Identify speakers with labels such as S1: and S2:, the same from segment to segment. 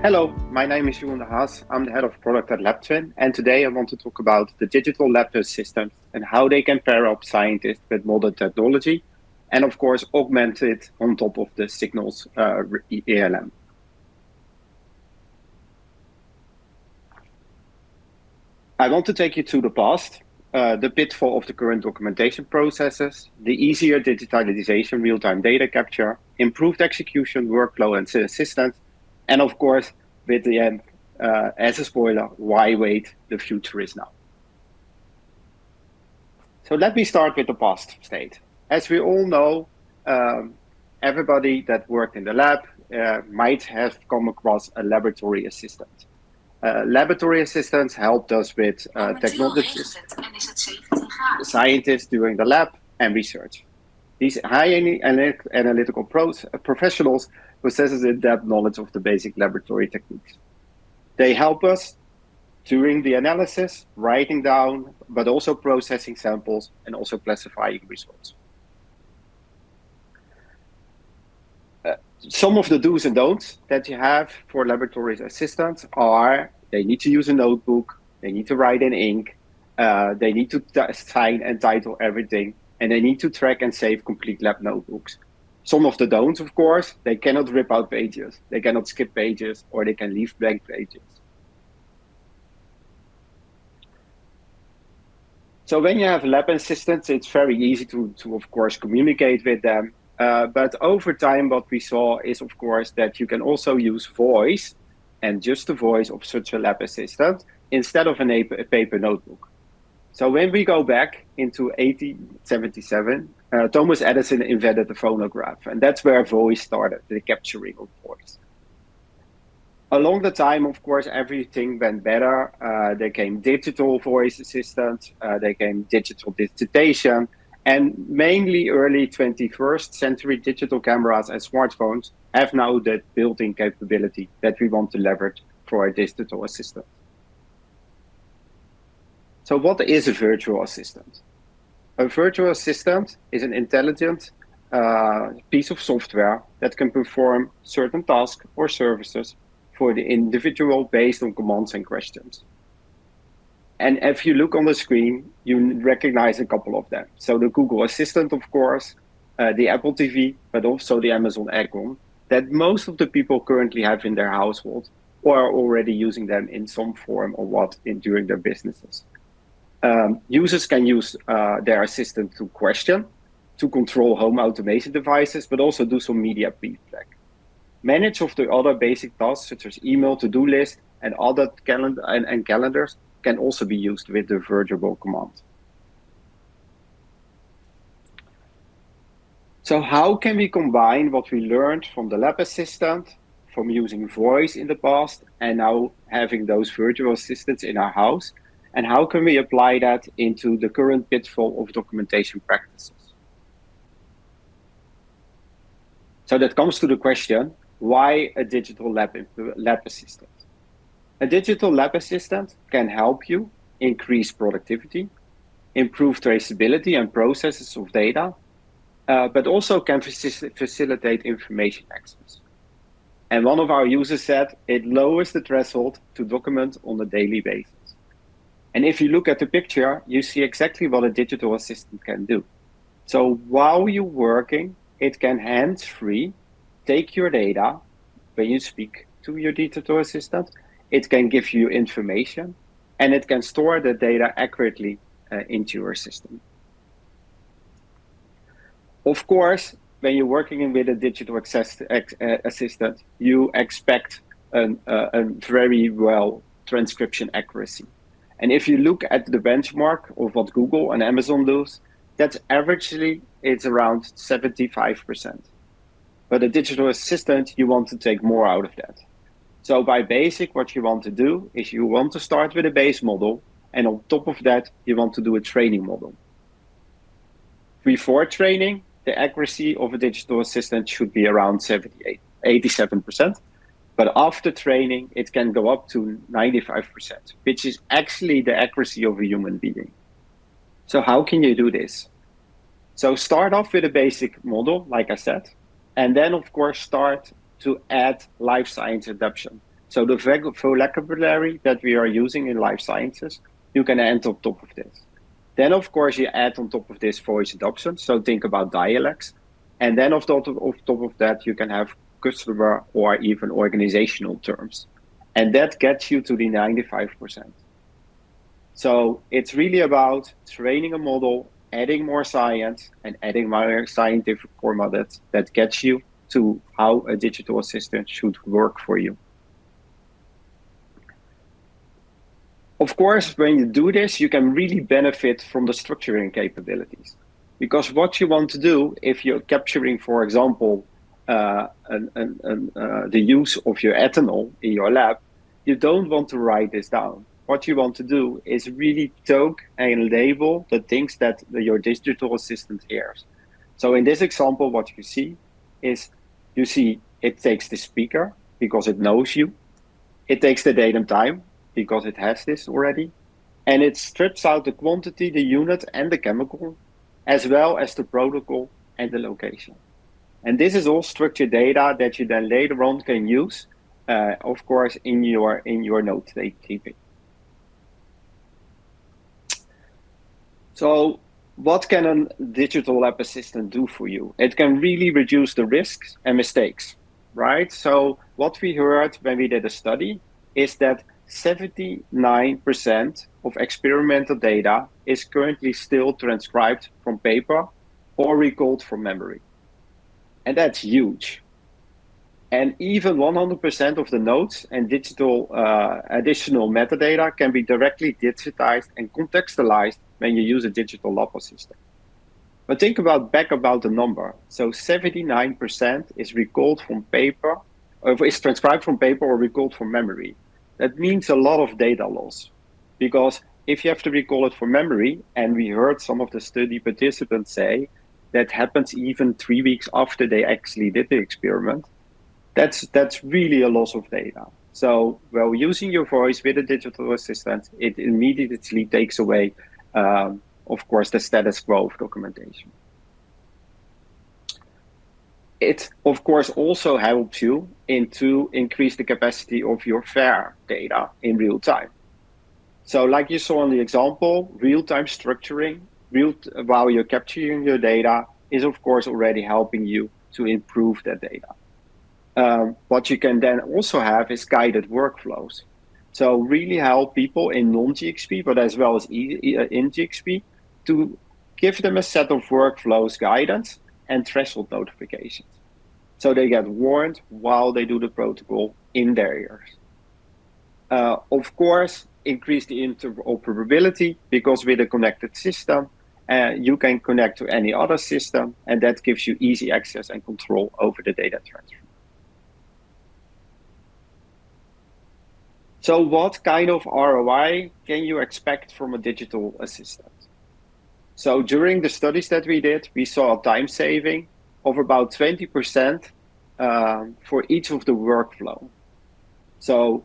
S1: Hello, my name is Jeroen de Hass. I'm the head of product at LabTwin, and today I want to talk about the digital lab systems and how they can pair up scientists with modern technology, and of course augment it on top of the signals ELM. I want to take you to the past, the pitfall of the current documentation processes, the easier digitalization, real-time data capture, improved execution, workflow, and assistance, and of course, with the end, as a spoiler, why wait? The future is now. So let me start with the past state. As we all know, everybody that worked in the lab might have come across a laboratory assistant. Laboratory assistants helped us with technology, scientists doing the lab and research. These high analytical professionals possess in-depth knowledge of the basic laboratory techniques. They help us during the analysis, writing down, but also processing samples and also classifying results. Some of the do's and don'ts that you have for laboratory assistants are they need to use a notebook, they need to write in ink, they need to sign and title everything, and they need to track and save complete lab notebooks. Some of the don'ts, of course, they cannot rip out pages, they cannot skip pages, or they can leave blank pages. So when you have lab assistants, it's very easy to of course, communicate with them. But over time, what we saw is, of course, that you can also use voice and just the voice of such a lab assistant instead of a paper notebook. So when we go back into 1877, Thomas Edison invented the phonograph, and that's where voice started, the capturing of voice. Along the time, of course, everything went better. There came digital voice assistants, there came digital digitation, and mainly early 21st century digital cameras and smartphones have now that built-in capability that we want to leverage for a digital assistant. So what is a virtual assistant? A virtual assistant is an intelligent piece of software that can perform certain tasks or services for the individual based on commands and questions. And if you look on the screen, you recognize a couple of them. So the Google Assistant, of course, the Apple TV, but also the Amazon Echo, that most of the people currently have in their household or are already using them in some form or what during their businesses. Users can use their assistant to question, to control home automation devices, but also do some media feedback. Many of the other basic tasks, such as email, to-do list, and other calendars, can also be used with the virtual command. So how can we combine what we learned from the lab assistant, from using voice in the past, and now having those virtual assistants in our house? And how can we apply that into the current pitfall of documentation practices? So that comes to the question, why a digital lab assistant? A digital lab assistant can help you increase productivity, improve traceability and processes of data, but also can facilitate information access. And one of our users said it lowers the threshold to document on a daily basis. And if you look at the picture, you see exactly what a digital assistant can do. So while you're working, it can hands-free take your data when you speak to your digital assistant. It can give you information, and it can store the data accurately into your system. Of course, when you're working with a digital assistant, you expect a very well transcription accuracy. And if you look at the benchmark of what Google and Amazon do, that's averagely, it's around 75%. But a digital assistant, you want to take more out of that. So by basic, what you want to do is you want to start with a base model, and on top of that, you want to do a training model. Before training, the accuracy of a digital assistant should be around 87%. But after training, it can go up to 95%, which is actually the accuracy of a human being. So how can you do this? So start off with a basic model, like I said, and then of course start to add life science adaptation. So the vocabulary that we are using in life sciences, you can add on top of this. Then, of course, you add on top of this voice adoption. So think about dialects. And then off top of that, you can have customer or even organizational terms. And that gets you to the 95%. So it's really about training a model, adding more science, and adding more scientific format that gets you to how a digital assistant should work for you. Of course, when you do this, you can really benefit from the structuring capabilities. Because what you want to do, if you're capturing, for example, the use of your ethanol in your lab, you don't want to write this down. What you want to do is really tag and label the things that your digital assistant hears. So in this example, what you see is it takes the speaker because it knows you. It takes the date and time because it has this already. And it strips out the quantity, the unit, and the chemical, as well as the protocol and the location. And this is all structured data that you then later on can use, of course, in your note keeping. So what can a digital lab assistant do for you? It can really reduce the risks and mistakes, right? So what we heard when we did a study is that 79% of experimental data is currently still transcribed from paper or recalled from memory. And that's huge. And even 100% of the notes and digital additional metadata can be directly digitized and contextualized when you use a digital lab assistant. But think about the number. So 79% is recalled from paper, or is transcribed from paper or recalled from memory. That means a lot of data loss, because if you have to recall it from memory, and we heard some of the study participants say that happens even 3 weeks after they actually did the experiment, that's really a loss of data. So while using your voice with a digital assistant, it immediately takes away, of course, the status quo of documentation. It, of course, also helps you to increase the capacity of your FAIR data in real time. So like you saw in the example, real-time structuring, while you're capturing your data, is, of course, already helping you to improve that data. What you can then also have is guided workflows. So really help people in non-GXP, but as well as in GXP, to give them a set of workflows guidance and threshold notifications. So they get warned while they do the protocol in their ears. Of course, increase the interoperability, because with a connected system, you can connect to any other system, and that gives you easy access and control over the data transfer. So what kind of ROI can you expect from a digital assistant? So during the studies that we did, we saw a time saving of about 20% for each of the workflow. So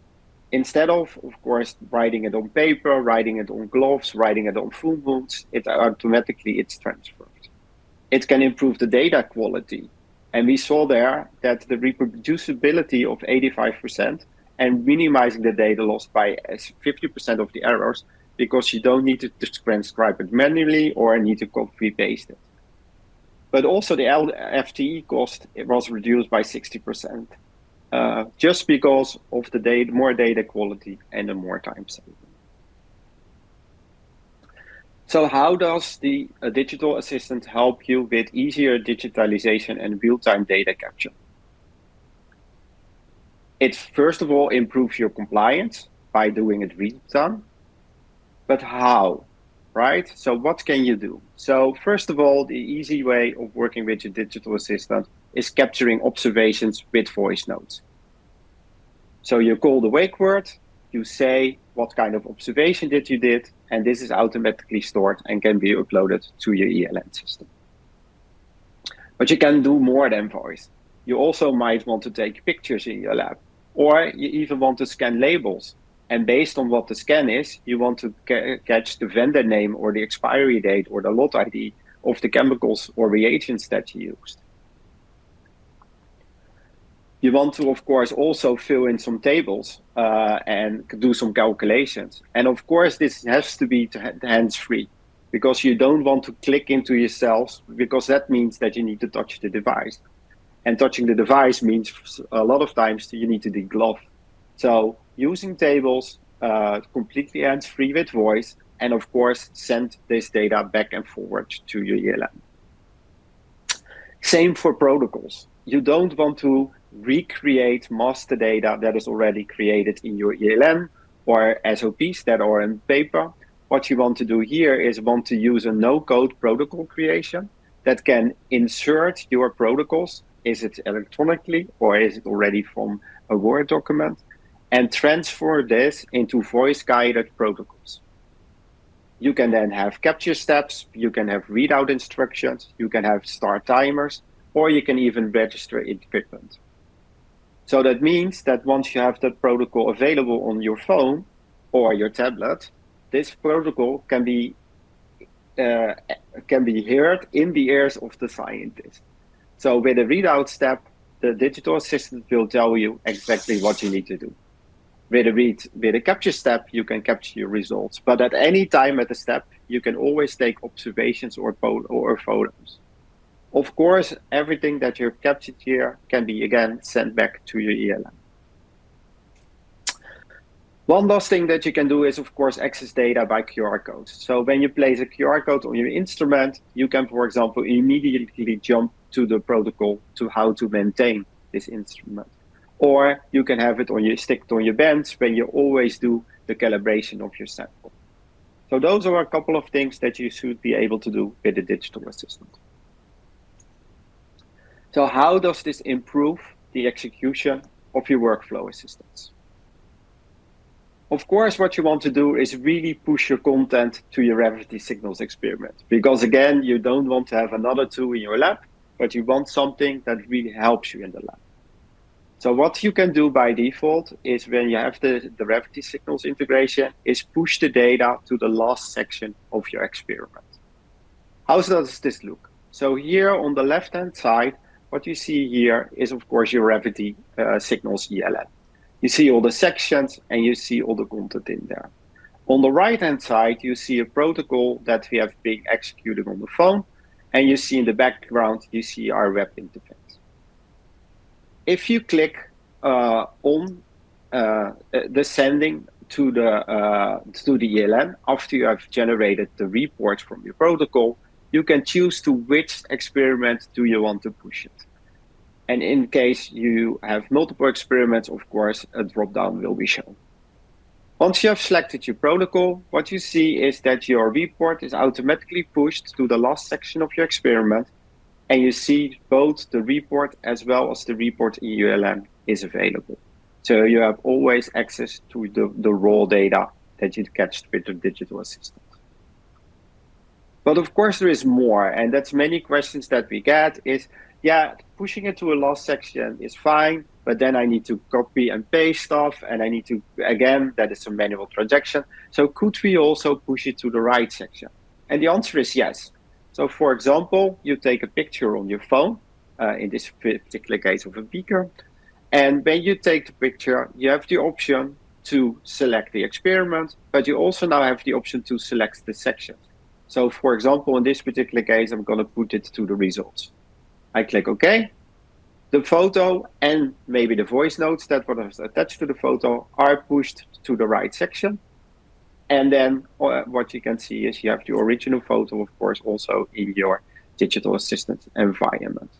S1: instead of course, writing it on paper, writing it on gloves, writing it on full wounds, it's transferred. It can improve the data quality. And we saw there that the reproducibility of 85% and minimizing the data loss by 50% of the errors, because you don't need to transcribe it manually or need to copy paste it. But also the FTE cost was reduced by 60%, just because of the more data quality and the more time saving. So how does the digital assistant help you with easier digitalization and real-time data capture? It first of all improves your compliance by doing it real time. But how, right? So what can you do? So first of all, the easy way of working with your digital assistant is capturing observations with voice notes. So you call the wake word, you say what kind of observation that you did, and this is automatically stored and can be uploaded to your ELN system. But you can do more than voice. You also might want to take pictures in your lab, or you even want to scan labels. And based on what the scan is, you want to catch the vendor name or the expiry date or the lot ID of the chemicals or reagents that you used. You want to, of course, also fill in some tables and do some calculations. And of course, this has to be hands-free because you don't want to click into your cells because that means that you need to touch the device. And touching the device means a lot of times you need to deglove. So using tables, completely hands-free with voice, and of course, send this data back and forward to your ELN. Same for protocols. You don't want to recreate master data that is already created in your ELN or SOPs that are in paper. What you want to do here is want to use a no-code protocol creation that can insert your protocols. Is it electronically or is it already from a Word document? And transfer this into voice-guided protocols. You can then have capture steps, you can have readout instructions, you can have start timers, or you can even register equipment. So that means that once you have that protocol available on your phone or your tablet, this protocol can be heard in the ears of the scientist. So with a readout step, the digital assistant will tell you exactly what you need to do. With a capture step, you can capture your results. But at any time at the step, you can always take observations or photos. Of course, everything that you've captured here can be again sent back to your ELN. One last thing that you can do is, of course, access data by QR codes. So when you place a QR code on your instrument, you can, for example, immediately jump to the protocol to how to maintain this instrument. Or you can have it on your stick on your bench when you always do the calibration of your sample. So those are a couple of things that you should be able to do with the digital assistant. So how does this improve the execution of your workflow assistance? Of course, what you want to do is really push your content to your gravity signals experiment. Because again, you don't want to have another tool in your lab, but you want something that really helps you in the lab. So what you can do by default is when you have the gravity signals integration is push the data to the last section of your experiment. How does this look? So here on the left-hand side, what you see here is, of course, your gravity signals ELN. You see all the sections and you see all the content in there. On the right-hand side, you see a protocol that we have been executing on the phone. And you see in the background, you see our web interface. If you click on the sending to the ELN after you have generated the report from your protocol, you can choose to which experiment do you want to push it. And in case you have multiple experiments, of course, a drop-down will be shown. Once you have selected your protocol, what you see is that your report is automatically pushed to the last section of your experiment, and you see both the report as well as the report in ULN is available. So you have always access to the raw data that you catch with the digital assistant. But of course there is more, and that's many questions that we get is, yeah, pushing it to a last section is fine, but then I need to copy and paste stuff, and I need to, again, that is a manual transaction. So could we also push it to the right section? And the answer is yes. So for example, you take a picture on your phone, in this particular case of a beaker, and when you take the picture, you have the option to select the experiment, but you also now have the option to select the section. So for example, in this particular case, I'm going to put it to the results. I click OK. The photo and maybe the voice notes that were attached to the photo are pushed to the right section. And then what you can see is you have the original photo, of course, also in your digital assistant environment.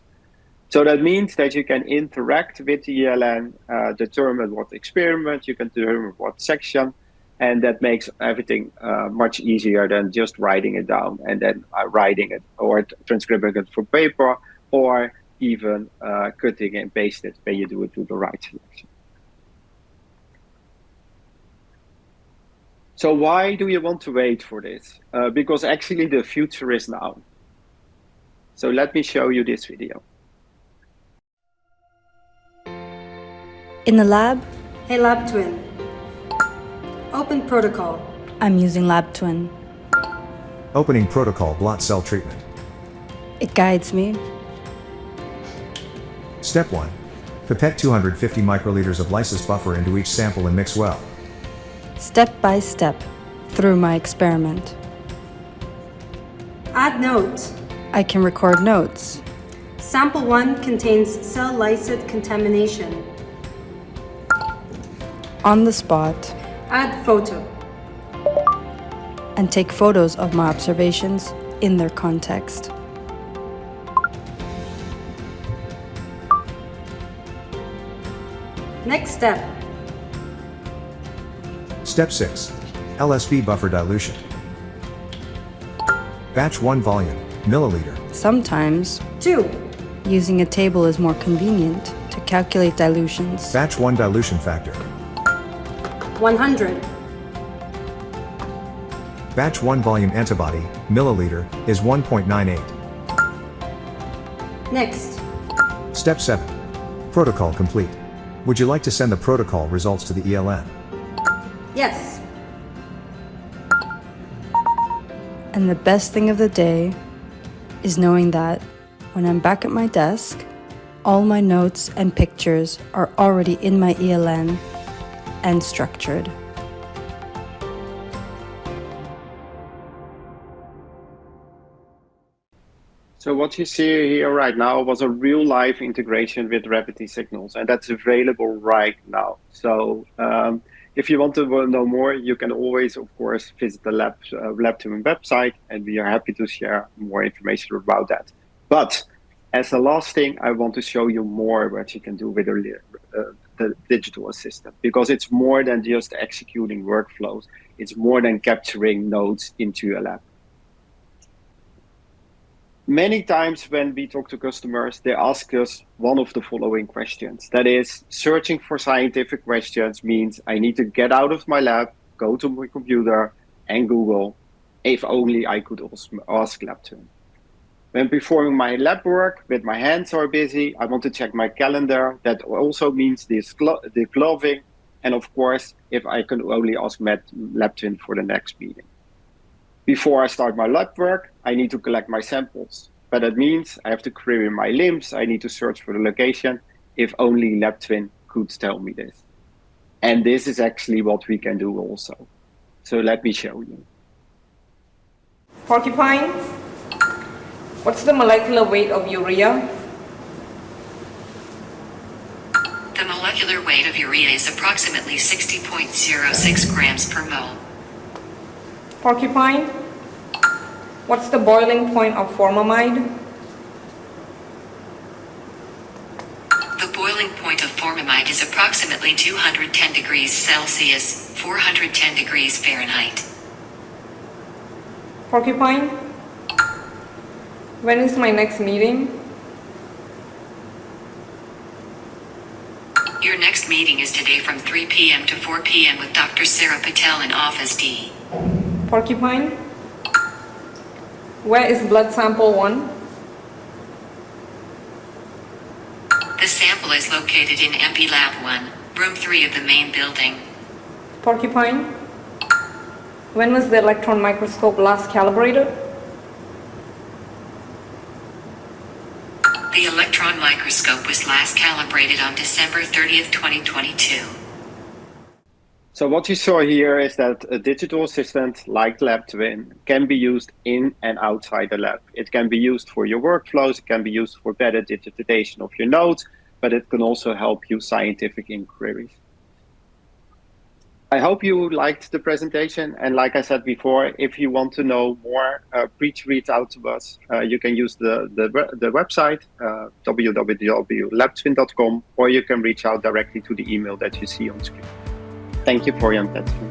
S1: So that means that you can interact with the ELN, determine what experiment, you can determine what section, and that makes everything much easier than just writing it down and then writing it or transcribing it for paper, or even cutting and paste it when you do it to the right selection. So why do you want to wait for this? Because actually the future is now. So let me show you this video.
S2: In the lab?
S3: Hey LabTwin. Open protocol.
S2: I'm using LabTwin.
S4: Opening protocol blot cell treatment.
S2: It guides me.
S4: Step 1. Pipette 250 microliters of lysis buffer into each sample and mix well.
S2: Step by step, through my experiment.
S3: Add notes.
S2: I can record notes.
S3: Sample 1 contains cell lysate contamination.
S2: On the spot,
S3: Add photo.
S2: and take photos of my observations in their context.
S3: Next step.
S4: Step 6. LSB buffer dilution. Batch 1 volume, milliliter.
S2: Sometimes,
S3: 2.
S2: using a table is more convenient to calculate dilutions.
S4: Batch 1 dilution factor.
S3: 100.
S4: Batch 1 volume antibody, milliliter, is 1.98.
S3: Next.
S4: Step 7. Protocol complete. Would you like to send the protocol results to the ELN?
S3: Yes.
S2: And the best thing of the day is knowing that when I'm back at my desk, all my notes and pictures are already in my ELN and structured.
S1: So what you see here right now was a real live integration with Revity signals, and that's available right now. So if you want to know more, you can always, of course, visit the LabTwin website, and we are happy to share more information about that. But as the last thing, I want to show you more what you can do with the digital assistant, because it's more than just executing workflows. It's more than capturing nodes into a lab. Many times when we talk to customers, they ask us one of the following questions. That is, searching for scientific questions means I need to get out of my lab, go to my computer and Google, if only I could also ask LabTwin. When performing my lab work, with my hands are busy, I want to check my calendar. That also means the gloving. And of course, if I can only ask LabTwin for the next meeting. Before I start my lab work, I need to collect my samples. But that means I have to query my LIMS, I need to search for the location, if only LabTwin could tell me this. And this is actually what we can do also. So let me show you.
S5: Porcupine, what's the molecular weight of urea?
S6: The molecular weight of urea is approximately 60.06 grams per mole.
S5: Porcupine, what's the boiling point of formamide?
S6: The boiling point of formamide is approximately 210 degrees Celsius, 410 degrees Fahrenheit.
S5: Porcupine, when is my next meeting?
S6: Your next meeting is today from 3 p.m. to 4 p.m. with Dr. Sarah Patel in Office D.
S5: Porcupine, where is blood sample 1?
S6: The sample is located in MP Lab 1, room 3 of the main building.
S5: Porcupine, when was the electron microscope last calibrated?
S6: The electron microscope was last calibrated on December 30th, 2022.
S1: So what you saw here is that a digital assistant like LabTwin can be used in and outside the lab. It can be used for your workflows, it can be used for better digitization of your nodes, but it can also help you scientific inquiries. I hope you liked the presentation, and like I said before, if you want to know more, please reach out to us. You can use the website, www.labtwin.com, or you can reach out directly to the email that you see on screen. Thank you for your attention.